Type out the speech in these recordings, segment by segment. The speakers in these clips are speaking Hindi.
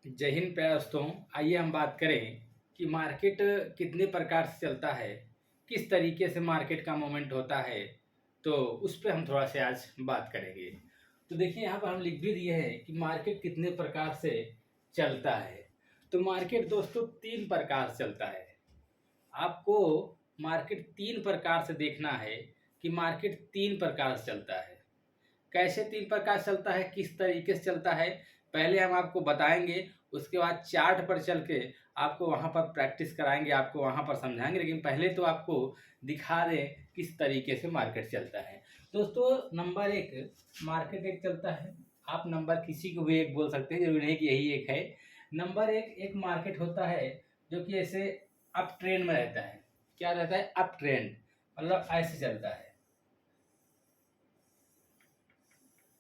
जय हिंद प्यारे दोस्तों। आइए हम बात करें कि मार्केट कितने प्रकार से चलता है, किस तरीके से मार्केट का मूवमेंट होता है। तो उस पे हम थोड़ा से आज बात करेंगे। तो देखिए यहाँ पर हम लिख भी दिए हैं कि मार्केट कितने प्रकार से चलता है। तो मार्केट दोस्तों तीन प्रकार से चलता है। आपको मार्केट तीन प्रकार से देखना है कि मार्केट तीन प्रकार से चलता है। कैसे तीन प्रकार से चलता है, किस तरीके से चलता है, पहले हम आपको बताएंगे। उसके बाद चार्ट पर चल के आपको वहाँ पर प्रैक्टिस कराएंगे, आपको वहाँ पर समझाएंगे। लेकिन पहले तो आपको दिखा दें किस तरीके से मार्केट चलता है। दोस्तों नंबर एक मार्केट एक चलता है। आप नंबर किसी को भी एक बोल सकते हैं, जरूरी नहीं कि यही एक है। नंबर एक मार्केट होता है जो कि ऐसे अप ट्रेंड में रहता है। क्या रहता है? अप ट्रेंड, मतलब ऐसे चलता है,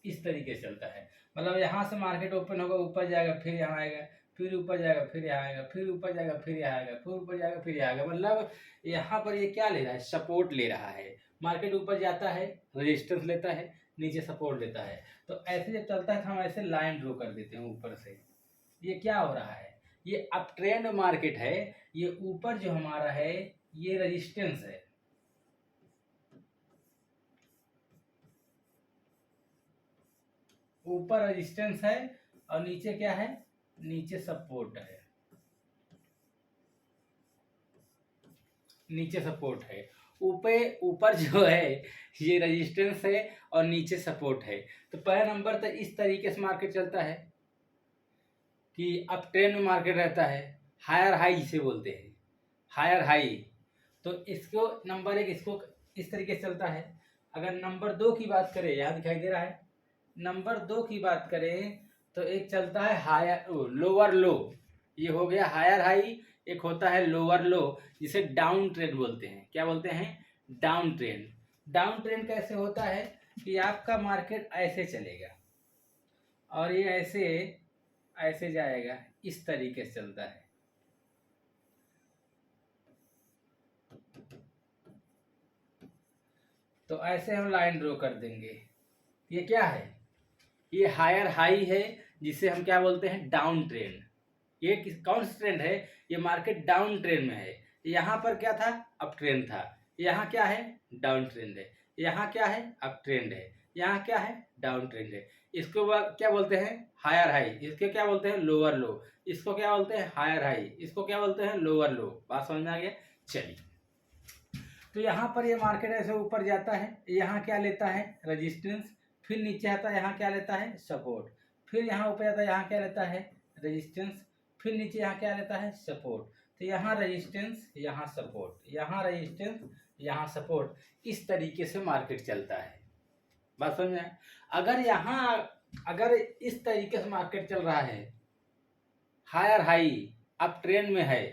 इस तरीके से चलता है। मतलब यहाँ से मार्केट ओपन होगा, ऊपर जाएगा, फिर यहाँ आएगा, फिर ऊपर जाएगा, फिर यहाँ आएगा, फिर ऊपर जाएगा, फिर यहाँ आएगा, फिर ऊपर जाएगा, फिर यहाँ आएगा। मतलब यहाँ पर ये क्या ले रहा है? सपोर्ट ले रहा है। मार्केट ऊपर जाता है, रेजिस्टेंस लेता है, नीचे सपोर्ट लेता है। तो ऐसे जब चलता है तो हम ऐसे लाइन ड्रॉ कर देते हैं ऊपर से। ये क्या हो रहा है? ये अप ट्रेंड मार्केट है। ये ऊपर जो हमारा है ये रेजिस्टेंस है, ऊपर रेजिस्टेंस है और नीचे क्या है? नीचे सपोर्ट है, नीचे सपोर्ट है। ऊपर ऊपर जो है ये रेजिस्टेंस है और नीचे सपोर्ट है। तो पहला नंबर तो इस तरीके से मार्केट चलता है कि अप ट्रेंड में मार्केट रहता है। हायर हाई जिसे बोलते हैं, हायर हाई। तो इसको नंबर एक, इसको इस तरीके से चलता है। अगर नंबर दो की बात करें, यहाँ दिखाई दे रहा है, नंबर दो की बात करें तो एक चलता है हायर लोअर लो। ये हो गया हायर हाई। एक होता है लोअर लो जिसे डाउन ट्रेंड बोलते हैं। क्या बोलते हैं? Down trend. डाउन ट्रेंड कैसे होता है कि आपका मार्केट ऐसे चलेगा और ये ऐसे ऐसे जाएगा, इस तरीके से चलता है। तो ऐसे हम लाइन ड्रॉ कर देंगे। ये क्या है? ये हायर हाई है जिसे हम क्या बोलते हैं? Down trend. ये कौन सा ट्रेंड है? ये मार्केट डाउन ट्रेंड में है। यहाँ पर क्या था? अप ट्रेंड था। यहाँ क्या है? डाउन ट्रेंड है। यहाँ क्या है? अप ट्रेंड है। यहाँ क्या है? डाउन ट्रेंड है। इसको क्या बोलते हैं? Higher high. इसके क्या बोलते हैं? Lower low. इसको क्या बोलते हैं? Higher high. इसको क्या बोलते हैं? Lower low. बात समझ में आ गया? चलिए, तो यहाँ पर ये मार्केट ऐसे ऊपर जाता है, यहाँ क्या लेता है? रेजिस्टेंस। फिर नीचे आता है, यहाँ क्या लेता है? सपोर्ट। फिर यहाँ ऊपर जाता है, यहाँ क्या लेता है? रेजिस्टेंस। फिर नीचे यहाँ क्या लेता है? सपोर्ट। तो यहाँ रेजिस्टेंस, यहाँ सपोर्ट, यहाँ रेजिस्टेंस, यहाँ सपोर्ट। इस तरीके से मार्केट चलता है। बात समझ में आया? अगर इस तरीके से मार्केट चल रहा है, हायर हाई, अप ट्रेंड में है,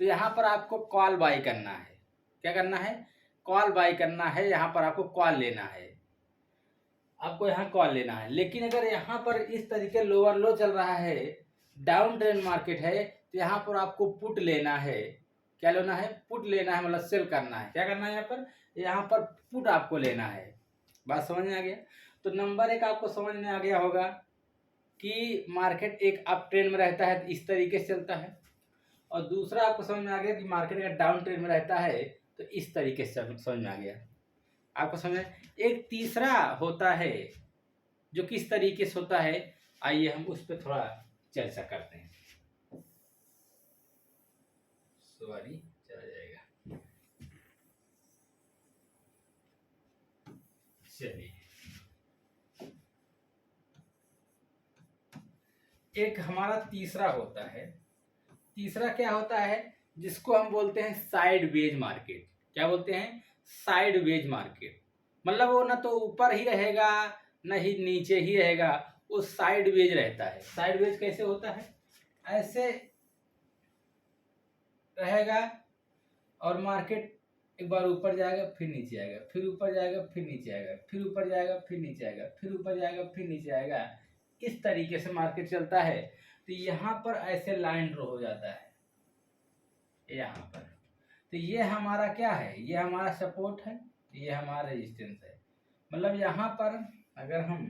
तो यहाँ पर आपको कॉल बाय करना है। क्या करना है? कॉल बाय करना है। यहाँ पर आपको कॉल लेना है, आपको यहाँ कॉल लेना है। लेकिन अगर यहाँ पर इस तरीके लोअर लो चल रहा है, डाउन ट्रेंड मार्केट है, तो यहाँ पर आपको पुट लेना है। क्या लेना है? पुट लेना है, मतलब सेल करना है। क्या करना है? यहाँ पर पुट आपको लेना है। बात समझ में आ गया? तो नंबर एक आपको समझ में आ गया होगा कि मार्केट एक अप ट्रेंड में रहता है, इस तरीके से चलता है। और दूसरा आपको समझ में आ गया कि मार्केट अगर डाउन ट्रेंड में रहता है तो इस तरीके से समझ में आ गया आपको। समझ एक तीसरा होता है जो किस तरीके से होता है, आइए हम उस पर थोड़ा चर्चा करते हैं। सॉरी, चला जाएगा। चलिए, एक हमारा तीसरा होता है। तीसरा क्या होता है? जिसको हम बोलते हैं साइड वेज मार्केट। क्या बोलते हैं? Sideways market. मतलब वो ना तो ऊपर ही रहेगा ना ही नीचे ही रहेगा, वो साइड वेज रहता है। साइड वेज कैसे होता है? ऐसे रहेगा और मार्केट एक बार ऊपर जाएगा, फिर नीचे आएगा, फिर ऊपर जाएगा, फिर नीचे आएगा, फिर ऊपर जाएगा, फिर नीचे आएगा, फिर ऊपर जाएगा, फिर नीचे आएगा। इस तरीके से मार्केट चलता है। तो यहाँ पर ऐसे लाइन ड्रॉ हो जाता है, यहाँ पर। तो ये हमारा क्या है? ये हमारा सपोर्ट है, ये हमारा रेजिस्टेंस है। मतलब यहाँ पर अगर हम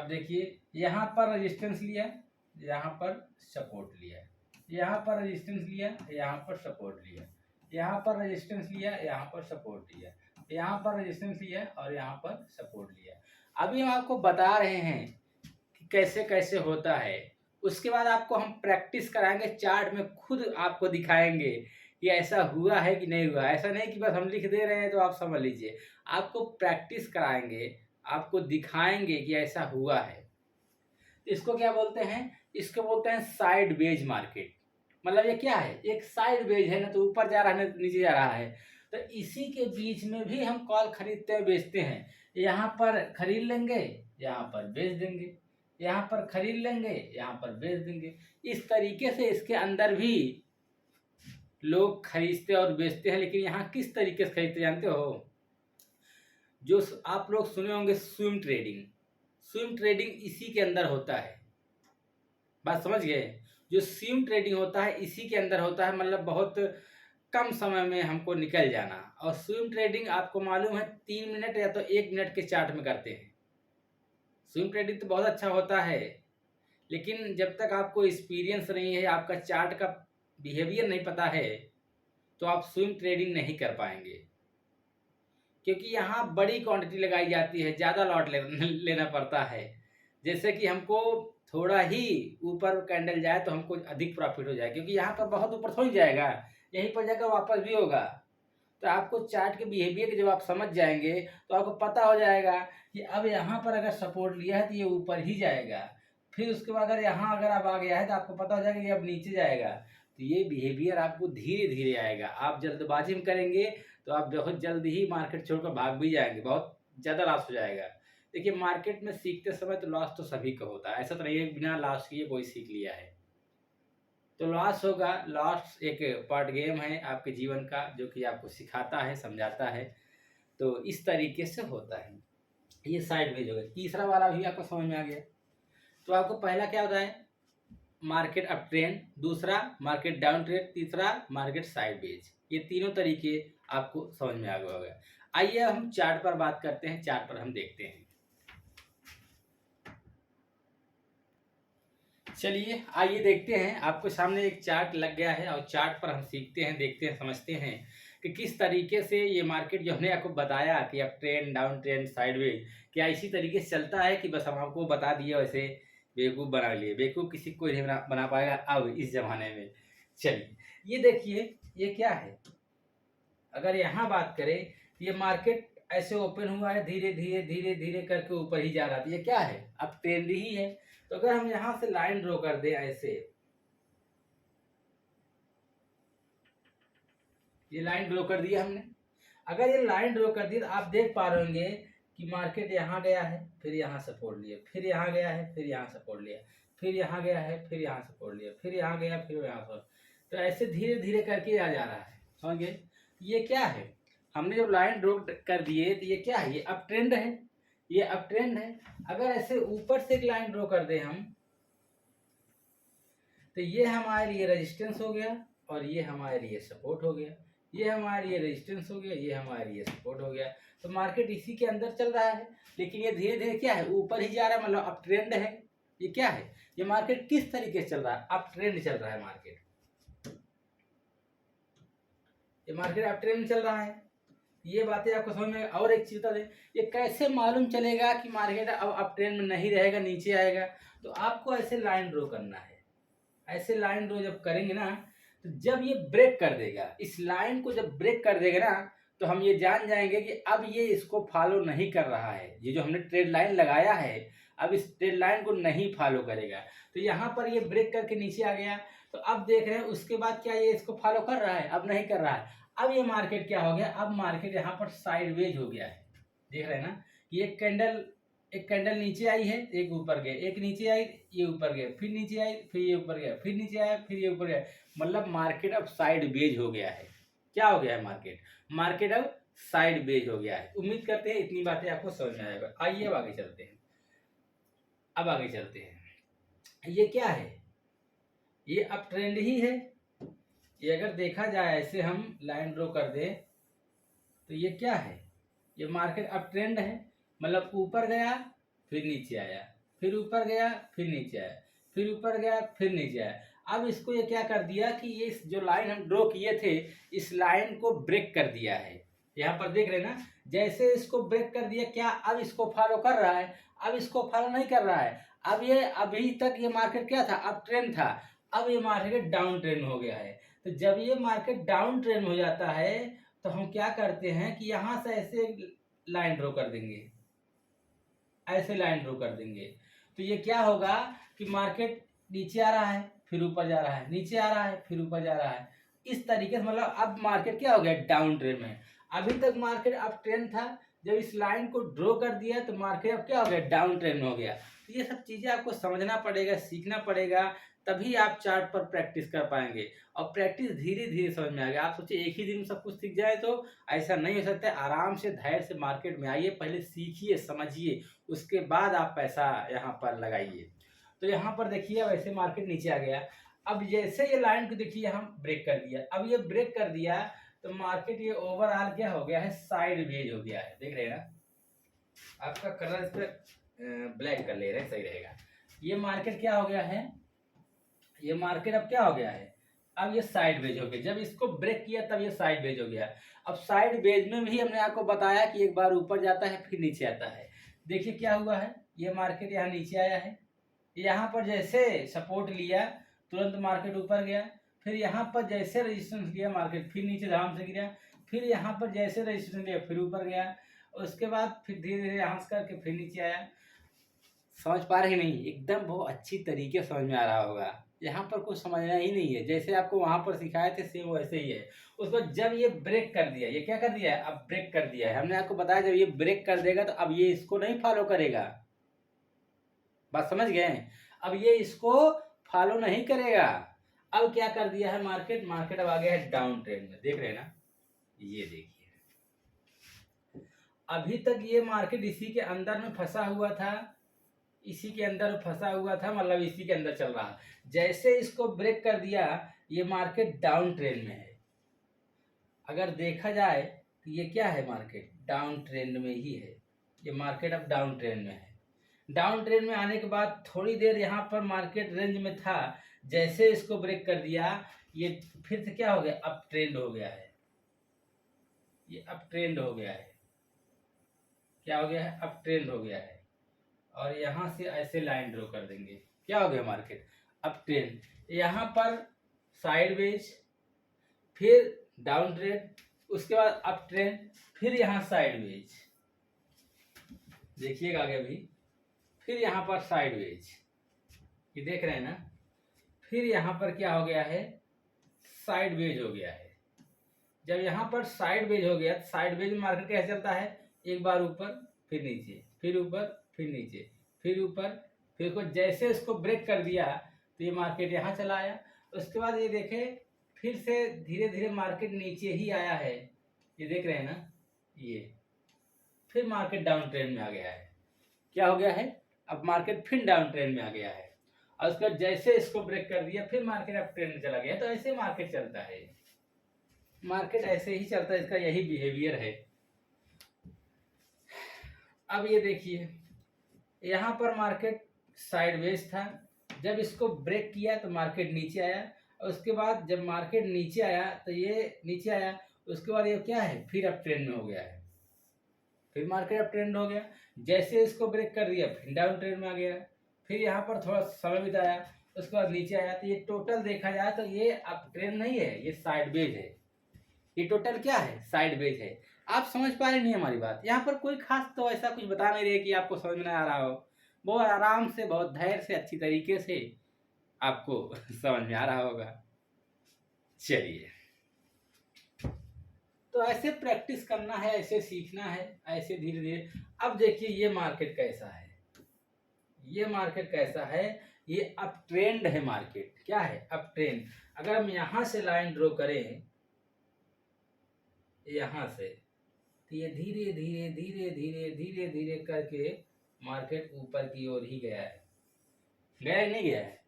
अब देखिए यहाँ पर रेजिस्टेंस लिया, यहाँ पर सपोर्ट लिया, यहाँ पर रेजिस्टेंस लिया, यहाँ पर सपोर्ट लिया, यहाँ पर रेजिस्टेंस लिया, यहाँ पर सपोर्ट लिया, यहाँ पर रेजिस्टेंस लिया और यहाँ पर सपोर्ट लिया। अभी हम आपको बता रहे हैं कि कैसे कैसे होता है। उसके बाद आपको हम प्रैक्टिस कराएंगे, चार्ट में खुद आपको दिखाएंगे कि ऐसा हुआ है कि नहीं हुआ। ऐसा नहीं कि बस हम लिख दे रहे हैं तो आप समझ लीजिए, आपको प्रैक्टिस कराएंगे, आपको दिखाएंगे कि ऐसा हुआ है। इसको क्या बोलते हैं? इसको बोलते हैं साइड वेज मार्केट। मतलब ये क्या है? एक साइड वेज है, ना तो ऊपर जा रहा है ना नीचे जा रहा है। तो इसी के बीच में भी हम कॉल खरीदते हैं बेचते हैं। यहाँ पर खरीद लेंगे, यहाँ पर बेच देंगे, यहाँ पर खरीद लेंगे, यहाँ पर बेच देंगे। इस तरीके से इसके अंदर भी लोग खरीदते और बेचते हैं। लेकिन यहाँ किस तरीके से खरीदते जानते हो? जो आप लोग सुने होंगे स्विंग ट्रेडिंग, स्विंग ट्रेडिंग इसी के अंदर होता है। बात समझ गए? जो स्विंग ट्रेडिंग होता है इसी के अंदर होता है, मतलब बहुत कम समय में हमको निकल जाना। और स्विंग ट्रेडिंग आपको मालूम है 3 मिनट या तो 1 मिनट के चार्ट में करते हैं। स्विंग ट्रेडिंग तो बहुत अच्छा होता है, लेकिन जब तक आपको एक्सपीरियंस नहीं है, आपका चार्ट का बिहेवियर नहीं पता है, तो आप स्विंग ट्रेडिंग नहीं कर पाएंगे। क्योंकि यहाँ बड़ी क्वांटिटी लगाई जाती है, ज़्यादा लॉट लेना पड़ता है। जैसे कि हमको थोड़ा ही ऊपर कैंडल जाए तो हमको अधिक प्रॉफिट हो जाए, क्योंकि यहाँ पर बहुत ऊपर थोड़ी जाएगा, यहीं पर जाकर वापस भी होगा। तो आपको चार्ट के बिहेवियर जब आप समझ जाएंगे तो आपको पता हो जाएगा कि अब यहाँ पर अगर सपोर्ट लिया है तो ये ऊपर ही जाएगा। फिर उसके बाद अगर यहाँ अगर आप आ गया है तो आपको पता हो जाएगा कि अब नीचे जाएगा। तो ये बिहेवियर आपको धीरे धीरे आएगा। आप जल्दबाजी में करेंगे तो आप बहुत जल्दी ही मार्केट छोड़कर भाग भी जाएंगे, बहुत ज़्यादा लॉस हो जाएगा। देखिए मार्केट में सीखते समय तो लॉस तो सभी का होता है, ऐसा तो नहीं है बिना लॉस किए कोई सीख लिया है। तो लॉस होगा, लॉस एक पार्ट गेम है आपके जीवन का, जो कि आपको सिखाता है, समझाता है। तो इस तरीके से होता है। ये साइड वेज हो गया। तीसरा वाला भी आपको समझ में आ गया। तो आपको पहला क्या होता है? मार्केट अप ट्रेंड, दूसरा मार्केट डाउन ट्रेंड, तीसरा मार्केट साइड वेज। ये तीनों तरीके आपको समझ में आ गया होगा। आइए हम चार्ट पर बात करते हैं, चार्ट पर हम देखते हैं। चलिए आइए देखते हैं। आपको सामने एक चार्ट लग गया है और चार्ट पर हम सीखते हैं, देखते हैं, समझते हैं कि किस तरीके से ये मार्केट जो हमने आपको बताया कि up trend, down trend, sideways, क्या इसी तरीके से चलता है कि बस हम आपको बता दिए वैसे बेवकूफ़ बना लिए? बेवकूफ़ किसी को नहीं बना पाएगा अब इस ज़माने में। चलिए ये देखिए, ये क्या है? अगर यहाँ बात करें तो ये मार्केट ऐसे ओपन हुआ है, धीरे धीरे धीरे धीरे करके ऊपर ही जा रहा था। ये क्या है? अब ट्रेंड ही है। तो अगर हम यहाँ से लाइन ड्रॉ कर दें ऐसे, ये लाइन ड्रॉ कर दिया हमने। अगर ये लाइन ड्रॉ कर दी तो आप देख पा रहे होंगे कि मार्केट यहाँ गया है, फिर यहाँ सपोर्ट लिया, फिर यहाँ गया है, फिर यहाँ सपोर्ट लिया, फिर यहाँ गया है, फिर यहाँ सपोर्ट लिया, फिर यहाँ गया, फिर यहाँ सपोर्ट। तो ऐसे धीरे धीरे करके आ जा रहा है। समझ गए? ये क्या है? हमने जब लाइन ड्रॉ कर दिए तो ये क्या है? ये अप ट्रेंड है, ये अप ट्रेंड है। अगर ऐसे ऊपर से एक लाइन ड्रॉ कर दें हम, तो ये हमारे लिए रेजिस्टेंस हो गया और ये हमारे लिए सपोर्ट हो गया। ये हमारे लिए रेजिस्टेंस हो गया, ये हमारे लिए सपोर्ट हो गया। तो मार्केट इसी के अंदर चल रहा है, लेकिन ये धीरे धीरे क्या है? ऊपर ही जा रहा है, मतलब अप ट्रेंड है। ये क्या है? ये मार्केट किस तरीके से चल रहा है? अप ट्रेंड चल रहा है मार्केट। ये मार्केट अप ट्रेंड चल रहा है। ये बातें आपको समझ में। और एक चीज बता दें, ये कैसे मालूम चलेगा कि मार्केट अब अप ट्रेंड में नहीं रहेगा, नीचे आएगा? तो आपको ऐसे लाइन ड्रॉ करना है। ऐसे लाइन ड्रॉ जब करेंगे ना, तो जब ये ब्रेक कर देगा, इस लाइन को जब ब्रेक कर देगा ना, तो हम ये जान जाएंगे कि अब ये इसको फॉलो नहीं कर रहा है। ये जो हमने ट्रेड लाइन लगाया है, अब इस ट्रेड लाइन को नहीं फॉलो करेगा। तो यहाँ पर ये ब्रेक करके नीचे आ गया। तो अब देख रहे हैं उसके बाद क्या ये इसको फॉलो कर रहा है? अब नहीं कर रहा है। अब ये मार्केट क्या हो गया? अब मार्केट यहाँ पर साइडवेज हो गया है। देख रहे हैं ना कि एक कैंडल नीचे आई है, एक ऊपर गए, एक नीचे आई, ये ऊपर गए, फिर नीचे आई, फिर ये ऊपर गया, फिर नीचे आया, फिर ये ऊपर गया। मतलब मार्केट अब साइड बेज हो गया है। क्या हो गया है? मार्केट अब साइड बेज हो गया है। उम्मीद करते हैं इतनी बातें आपको समझ में आएगा। आइए अब आगे चलते हैं। ये क्या है? ये अब ट्रेंड ही है। ये अगर देखा जाए ऐसे हम लाइन ड्रॉ कर दे तो ये क्या है? ये मार्केट अब ट्रेंड है, मतलब ऊपर गया फिर नीचे आया, फिर ऊपर गया, फिर नीचे आया, फिर ऊपर गया, फिर नीचे आया। अब इसको ये क्या कर दिया कि ये जो लाइन हम ड्रॉ किए थे, इस लाइन को ब्रेक कर दिया है। यहाँ पर देख रहे हैं ना, जैसे इसको ब्रेक कर दिया, क्या अब इसको फॉलो कर रहा है? अब इसको फॉलो नहीं कर रहा है। अब ये अभी तक ये मार्केट क्या था? अप ट्रेंड था। अब ये मार्केट डाउन ट्रेंड हो गया है। तो जब ये मार्केट डाउन ट्रेंड हो जाता है तो हम क्या करते हैं कि यहाँ से ऐसे लाइन ड्रॉ कर देंगे, ऐसे लाइन ड्रॉ कर देंगे। तो ये क्या होगा कि मार्केट नीचे आ रहा है, फिर ऊपर जा रहा है, नीचे आ रहा है, फिर ऊपर जा रहा है। इस तरीके से मतलब अब मार्केट क्या हो गया? डाउन ट्रेंड में। अभी तक मार्केट अप ट्रेंड था, जब इस लाइन को ड्रॉ कर दिया तो मार्केट अब क्या हो गया? डाउन ट्रेंड हो गया। तो ये सब चीज़ें आपको समझना पड़ेगा, सीखना पड़ेगा, तभी आप चार्ट पर प्रैक्टिस कर पाएंगे। और प्रैक्टिस धीरे धीरे समझ में आएगा। आप सोचिए एक ही दिन में सब कुछ सीख जाए तो ऐसा नहीं हो सकता है। आराम से धैर्य से मार्केट में आइए, पहले सीखिए, समझिए, उसके बाद आप पैसा यहाँ पर लगाइए। तो यहाँ पर देखिए अब ऐसे मार्केट नीचे आ गया। अब जैसे ये लाइन को देखिए हम ब्रेक कर दिया, अब ये ब्रेक कर दिया तो मार्केट ये ओवरऑल क्या हो गया है? साइड वेज हो गया है। देख रहे हैं ना, आपका कलर इस पर ब्लैक कर ले रहे हैं, सही रहेगा। ये मार्केट क्या हो गया है? ये मार्केट अब क्या हो गया है? अब ये साइड वेज हो गया। जब इसको ब्रेक किया तब ये साइड वेज हो गया। अब साइड वेज में भी हमने आपको बताया कि एक बार ऊपर जाता है फिर नीचे आता है। देखिए क्या हुआ है, ये मार्केट यहाँ नीचे आया है, यहाँ पर जैसे सपोर्ट लिया तुरंत मार्केट ऊपर गया, फिर यहाँ पर जैसे रेजिस्टेंस लिया मार्केट फिर नीचे धाम से गिरा, फिर यहाँ पर जैसे रेजिस्टेंस लिया फिर ऊपर गया, उसके बाद फिर धीरे धीरे यहाँ से करके फिर नीचे आया। समझ पा रहे नहीं? एकदम बहुत अच्छी तरीके समझ में आ रहा होगा। यहाँ पर कुछ समझना ही नहीं है, जैसे आपको वहाँ पर सिखाए थे सेम वैसे ही है। उसको जब ये ब्रेक कर दिया, ये क्या कर दिया है? अब ब्रेक कर दिया है। हमने आपको बताया जब ये ब्रेक कर देगा तो अब ये इसको नहीं फॉलो करेगा। बात समझ गए? अब ये इसको फॉलो नहीं करेगा। अब क्या कर दिया है मार्केट? मार्केट अब आ गया है डाउन ट्रेंड में। देख रहे हैं ना, ये देखिए अभी तक ये मार्केट इसी के अंदर में फंसा हुआ था, इसी के अंदर फंसा हुआ था, मतलब इसी के अंदर चल रहा। जैसे इसको ब्रेक कर दिया ये मार्केट डाउन ट्रेंड में है। अगर देखा जाए तो ये क्या है? मार्केट डाउन ट्रेंड में ही है। ये मार्केट अब डाउन ट्रेंड में है। डाउन ट्रेंड में आने के बाद थोड़ी देर यहाँ पर मार्केट रेंज में था, जैसे इसको ब्रेक कर दिया ये फिर से क्या हो गया? अप ट्रेंड हो गया है। ये अप ट्रेंड हो गया है। क्या हो गया है? अप ट्रेंड हो गया है। और यहाँ से ऐसे लाइन ड्रॉ कर देंगे, क्या हो गया? मार्केट अप ट्रेंड, यहाँ पर साइडवेज, फिर डाउन ट्रेंड, उसके बाद अप ट्रेंड, फिर यहाँ साइडवेज। देखिएगा आगे भी, फिर यहाँ पर साइडवेज, ये देख रहे हैं ना, फिर यहाँ पर क्या हो गया है? साइडवेज हो गया है। जब यहाँ पर साइडवेज हो गया, साइडवेज में मार्केट कैसे चलता है? एक बार ऊपर फिर नीचे, फिर ऊपर फिर नीचे, फिर ऊपर, फिर को जैसे इसको ब्रेक कर दिया तो ये मार्केट यहाँ चला आया। उसके बाद ये देखें फिर से धीरे धीरे मार्केट नीचे ही आया है। ये देख रहे हैं ना, ये फिर मार्केट डाउन ट्रेंड में आ गया है। क्या हो गया है? अब मार्केट फिर डाउन ट्रेंड में आ गया है। और उसके बाद जैसे इसको ब्रेक कर दिया फिर मार्केट अप ट्रेंड में चला गया। तो ऐसे मार्केट चलता है, मार्केट ऐसे ही चलता है, इसका यही बिहेवियर है। अब ये देखिए यहाँ पर मार्केट साइडवेज था, जब इसको ब्रेक किया तो मार्केट नीचे आया, और उसके बाद जब मार्केट नीचे आया तो ये नीचे आया, उसके बाद ये क्या है? फिर अप ट्रेंड में हो गया है। फिर मार्केट अप ट्रेंड हो गया, जैसे इसको ब्रेक कर दिया फिर डाउन ट्रेंड में आ गया, फिर यहाँ पर थोड़ा समय बिताया, उसके बाद नीचे आया। तो ये टोटल देखा जाए तो ये अप ट्रेंड नहीं है, ये साइडवेज है। ये टोटल क्या है? साइडवेज है। आप समझ पा रहे नहीं हमारी बात? यहाँ पर कोई खास तो ऐसा कुछ बता नहीं रहे कि आपको समझ में आ रहा हो। बहुत आराम से, बहुत धैर्य से, अच्छी तरीके से आपको समझ में आ रहा होगा। चलिए, तो ऐसे प्रैक्टिस करना है, ऐसे सीखना है, ऐसे धीरे धीरे। अब देखिए ये मार्केट कैसा है? ये मार्केट कैसा है? ये अप ट्रेंड है मार्केट। क्या है? Up trend. अगर हम यहाँ से लाइन ड्रॉ करें, यहाँ से, तो ये धीरे धीरे धीरे धीरे धीरे धीरे करके मार्केट ऊपर की ओर ही गया है। गया ही नहीं गया है?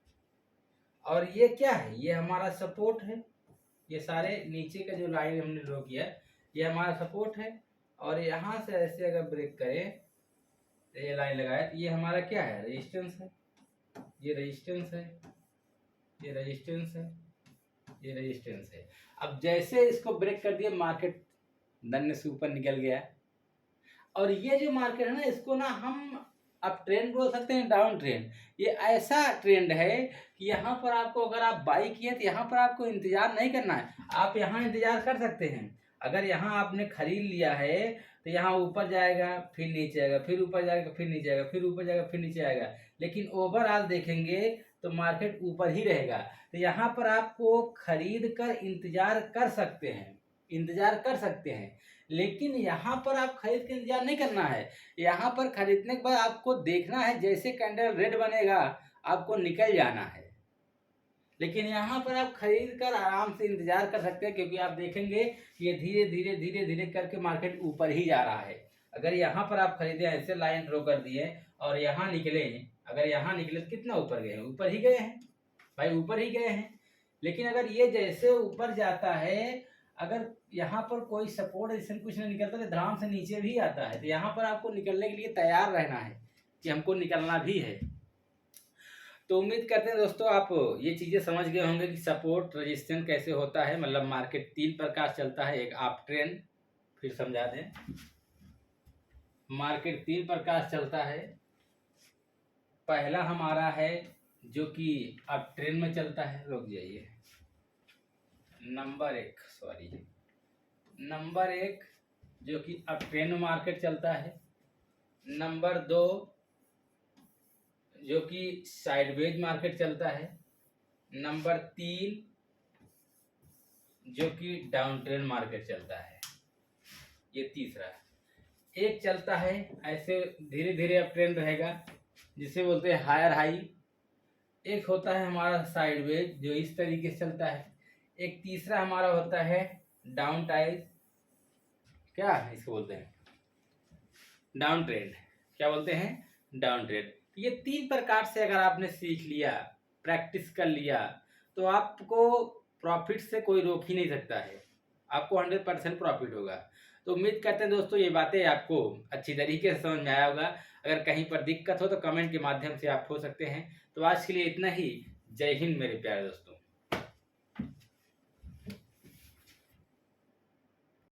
और ये क्या है? ये हमारा सपोर्ट है। ये सारे नीचे का जो लाइन हमने ड्रॉ किया ये हमारा सपोर्ट है। और यहाँ से ऐसे अगर ब्रेक करें ये लाइन लगाया तो ये हमारा क्या है, रेजिस्टेंस है, ये रेजिस्टेंस है, ये रेजिस्टेंस है, ये रेजिस्टेंस है। अब जैसे इसको ब्रेक कर दिया मार्केट धन्य से ऊपर निकल गया। और ये जो मार्केट है ना, इसको ना हम अब ट्रेंड बोल सकते हैं, डाउन ट्रेंड। ये ऐसा ट्रेंड है कि यहाँ पर आपको, अगर आप बाई किए तो यहाँ पर आपको इंतजार नहीं करना है, आप यहाँ इंतजार कर सकते हैं। अगर यहाँ आपने खरीद लिया है तो यहाँ ऊपर जाएगा, फिर नीचे आएगा, फिर ऊपर जाएगा, फिर नीचे आएगा, फिर ऊपर जाएगा, फिर नीचे आएगा, लेकिन ओवरऑल देखेंगे तो मार्केट ऊपर ही रहेगा। तो यहाँ पर आपको खरीद कर इंतजार कर सकते हैं, इंतजार कर सकते हैं। लेकिन यहाँ पर आप खरीद के इंतजार नहीं करना है, यहाँ पर खरीदने के बाद आपको देखना है, जैसे कैंडल रेड बनेगा आपको निकल जाना है। लेकिन यहाँ पर आप खरीद कर आराम से इंतजार कर सकते हैं, क्योंकि आप देखेंगे कि ये धीरे धीरे धीरे धीरे करके मार्केट ऊपर ही जा रहा है। अगर यहाँ पर आप खरीदे, ऐसे लाइन ड्रॉ कर दिए और यहाँ निकले, अगर यहाँ निकले तो कितना ऊपर गए हैं, ऊपर ही गए हैं भाई, ऊपर ही गए हैं। लेकिन अगर ये जैसे ऊपर जाता है, अगर यहाँ पर कोई सपोर्ट ऐसा कुछ नहीं निकलता तो धड़ाम से नीचे भी आता है। तो यहाँ पर आपको निकलने के लिए तैयार रहना है कि हमको निकलना भी है। तो उम्मीद करते हैं दोस्तों आप ये चीज़ें समझ गए होंगे कि सपोर्ट रेजिस्टेंस कैसे होता है। मतलब मार्केट 3 प्रकार चलता है, एक अप ट्रेंड, फिर समझा दें, मार्केट 3 प्रकार चलता है। पहला हमारा है जो कि अप ट्रेंड में चलता है, रुक जाइए, नंबर 1 जो कि अप ट्रेंड में मार्केट चलता है। नंबर 2 जो कि साइडवेज मार्केट चलता है। नंबर 3 जो कि डाउन ट्रेंड मार्केट चलता है। ये तीसरा है। एक चलता है ऐसे धीरे धीरे अप ट्रेंड रहेगा, जिसे बोलते हैं हायर हाई। एक होता है हमारा साइडवेज जो इस तरीके से चलता है। एक तीसरा हमारा होता है डाउन टाइड, क्या इसको बोलते हैं, डाउन ट्रेंड। क्या बोलते हैं, डाउन ट्रेंड। ये 3 प्रकार से अगर आपने सीख लिया, प्रैक्टिस कर लिया, तो आपको प्रॉफिट से कोई रोक ही नहीं सकता है, आपको 100% प्रॉफिट होगा। तो उम्मीद करते हैं दोस्तों ये बातें आपको अच्छी तरीके से समझ में आया होगा। अगर कहीं पर दिक्कत हो तो कमेंट के माध्यम से आप हो सकते हैं। तो आज के लिए इतना ही। जय हिंद मेरे प्यारे दोस्तों।